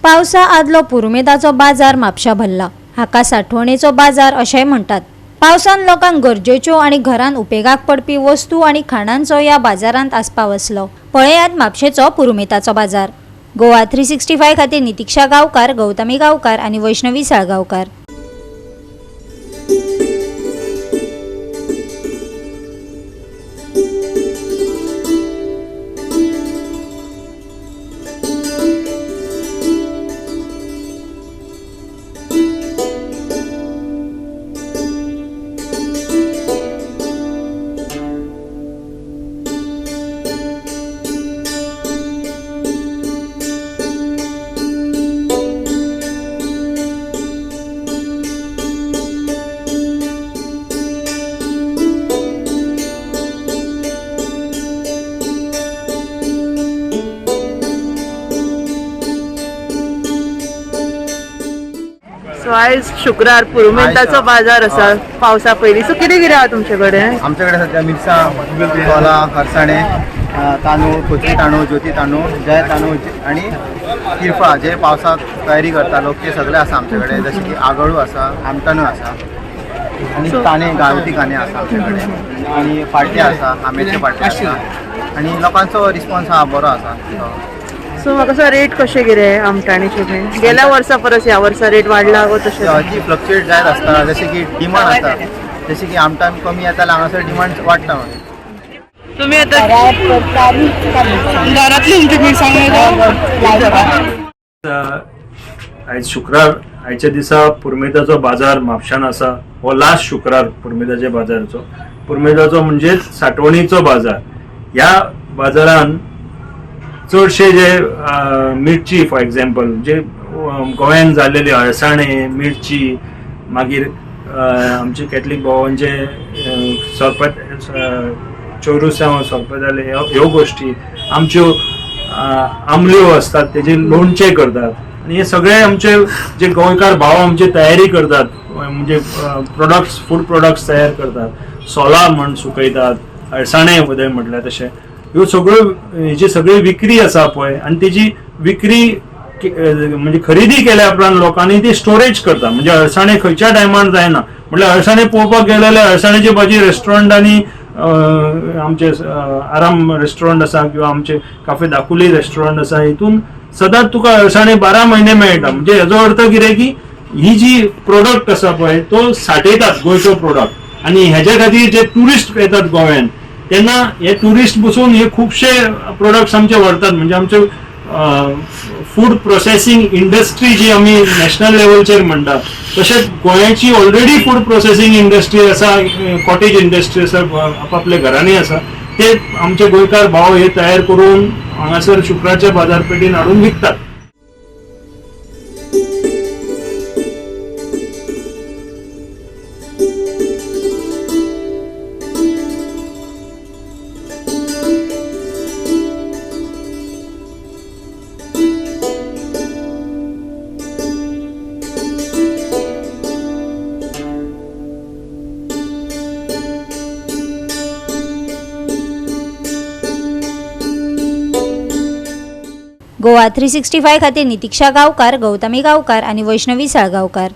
पावसा आदलो पुरुमेदाचो बाजार म्हापशा भरला। हाका साठवणेचो बाजार अशेंय म्हणटात। पावसान लोकांक गरजेच्यो आनी घरांत उपेगाक पडपी वस्तू आनी खाणांचो ह्या बाजारांत आस्पाव आसलो। पळयात म्हापशेचो पुरुमेताचो बाजार। गोवा 365 खातीर नितिक्षा गांवकार, गौतमी गांवकार आनी वैष्णवी साळगांवकार। सो आयज शुक्रार पुरुमेंताचो बाजार आसा पावसा पयलीं। सो कितें कितें आहा तुमचे कडेन? आमचे कडेन सध्या मिरसांग, सोलां, हरसाणे, तांदूळ, कोचरी तांदूळ, ज्योती तांदूळ, जय तांदूळ आनी किरफा जे पावसाक तयारी करता लोक ते सगळे आसा आमचे कडेन। जशें की आगळू आसा, आमटाणू आसा आनी कांदे, गांवठी कांदे आसा आमचे कडेन आनी पाट्टे आसा, आंब्याचे पाट्टे आसा आनी लोकांचो रिस्पॉन्स हा बरो आसा। सो म्हाका सो रेट कशें कितें आमटाणीचे बीन? गेल्या वर्सा परस ह्या वर्सा रेट वाडला गो तशें? जी फ्लक्च्युएट जायत आसता, जशें की डिमांड आसता, जशें की आमटाण कमी येता जाल्यार हांगासर डिमांड वाडटा। तुमी आतां घरांतली तुमची मिरसांग आयज शुक्रार, आयच्या दिसा पुरुमेताचो बाजार म्हापशान आसा। हो लास्ट शुक्रार पुरुमेताच्या बाजाराचो। पुरुमेताचो म्हणजे साठवणीचो बाजार। ह्या बाजारान चडशे जे मिरची फॉर एक्झाम्पल जे गोंयान जाल्लेले अळसाणे, मिरची, मागीर आमचे कॅथलीक भावांचे चौरुसां सोरपताले ह्यो गोश्टी, आमच्यो आमल्यो असतात तेजे लोणचे करतात आनी हे सगळे आमचे जे गोंयकार भाव आमचे तयारी करतात, म्हणजे प्रोडक्ट्स, फूड प्रोडक्ट्स तयार करतात। सोलां म्हण सुकयतात, अळसाणे म्हटल्यार तशें ह्यो सगळ्यो हेची सगळी विक्री आसा पळय आनी तेजी विक्री म्हणजे खरेदी केल्या उपरांत लोकांनी ती स्टोरेज करता। म्हणजे अळसाणे खंयच्या टायमार जायना, म्हटल्यार अळसाणे पळोवपाक गेले जाल्यार अळसाण्याची भाजी रेस्टॉरंटांनी, आमचे आराम रेस्टॉरंट आसा किंवा आमचे काफे दाकुली रेस्टॉरंट आसा, हितून सदांच तुका अळसाणे 12 म्हयने मेळटा। म्हणजे हेजो अर्थ कितें की ही जी प्रोडक्ट आसा पळय तो साठयतात गोंयचो प्रोडक्ट आनी हेज्या खातीर जे ट्युरिस्ट येतात गोंयान तेन्ना हे ट्युरिस्ट बसून हे खुबशे प्रोडक्ट्स आमचे व्हरतात। म्हणजे आमचे फूड प्रोसेसिंग इंडस्ट्री जी आमी नॅशनल लेवलचेर म्हणटा तशेंच गोंयाची ऑलरेडी फूड प्रोसेसिंग इंडस्ट्री आसा, कॉटेज इंडस्ट्री आसा, आपापल्या घरांनी आसा, ते आमचे गोंयकार भाव हे तयार करून हांगासर शुक्रारच्या बाजारपेठेन हाडून विकतात। गोवा 365 खातीर नितिक्षा गांवकार, गौतमी गांवकार आनी वैष्णवी साळगांवकार।